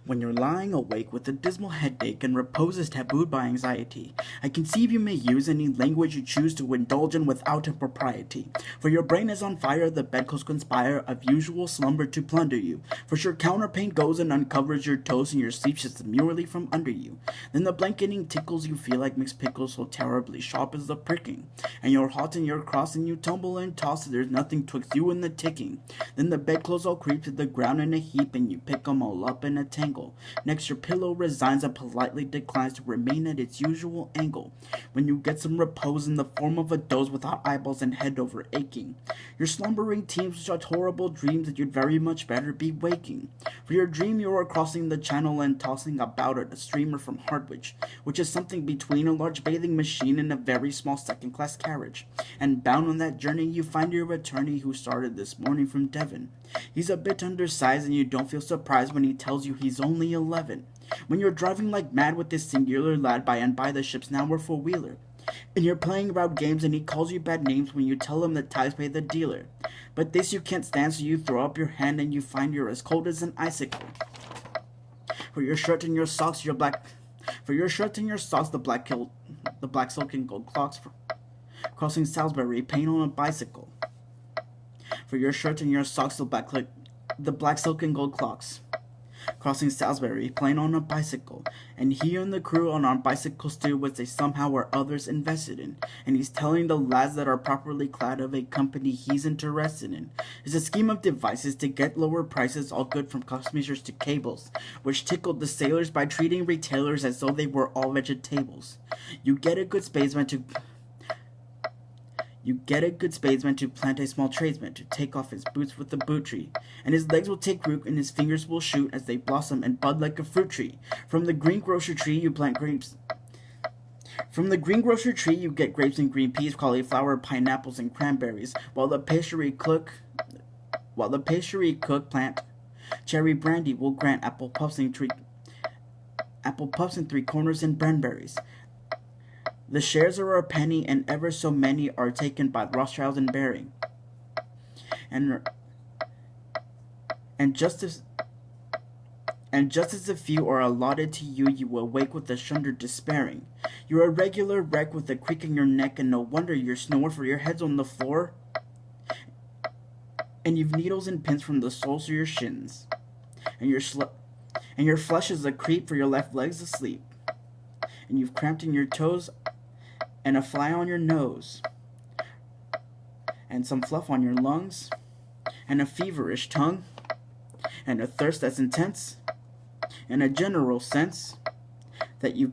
When you're lying awake with a dismal headache and repose is tabooed by anxiety, I conceive you may use any language you choose to indulge in without impropriety. For your brain is on fire, the bedclothes conspire of usual slumber to plunder you. For sure counterpane goes and uncovers your toes and your sleep shits demurely from under you. Then the blanketing tickles you feel like mixed pickles so terribly sharp as the pricking. And you're hot and you're cross and you tumble and toss and there's nothing twixt you and the ticking. Then the bedclothes all creep to the ground in a heap and you pick 'em all up in a tangle. Next, your pillow resigns and politely declines to remain at its usual angle. When you get some repose in the form of a doze without eyeballs and head over aching, your slumbering teams such horrible dreams that you'd very much better be waking. For your dream, you are crossing the channel and tossing about at a steamer from Harwich, which is something between a large bathing machine and a very small second-class carriage. And bound on that journey, you find your attorney who started this morning from Devon. He's a bit undersized and you don't feel surprised when he tells you he's only 11. When you're driving like mad with this singular lad by and by the ship's now a four-wheeler. And you're playing round games and he calls you bad names when you tell him that ties pay the dealer. But this you can't stand, so you throw up your hand and you find you're as cold as an icicle. For your shirt and your socks, the black silk and gold clocks, crossing Salisbury, paint on a bicycle. For your shirt and your socks, the black silk and gold clocks, crossing Salisbury, playing on a bicycle. And he and the crew on our bicycles too, which they somehow or others invested in. And he's telling the lads that are properly clad of a company he's interested in. It's a scheme of devices to get lower prices, all good from cost measures to cables, which tickled the sailors by treating retailers as though they were all vegetables. You get a good spadesman to plant a small tradesman, to take off his boots with the boot tree, and his legs will take root and his fingers will shoot as they blossom and bud like a fruit tree. From the greengrocer tree you plant grapes. From the greengrocer tree you get grapes and green peas, cauliflower, pineapples, and cranberries, while the pastry cook plant cherry brandy will grant apple puffs and 3 corners and cranberries. The shares are a penny, and ever so many are taken by Rothschild and Baring. And just as a few are allotted to you, you awake with a shudder despairing. You're a regular wreck with a creak in your neck, and no wonder you snore, for your head's on the floor, and you've needles and pins from the soles of your shins, and your flesh is a creep, for your left leg's asleep, and you've cramped in your toes, and a fly on your nose, and some fluff on your lungs, and a feverish tongue, and a thirst that's intense, and a general sense that you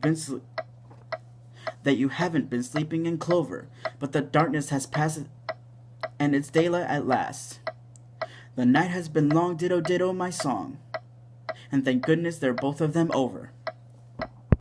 haven't been sleeping in clover, but the darkness has passed, and it's daylight at last. The night has been long, ditto ditto my song, and thank goodness they're both of them over.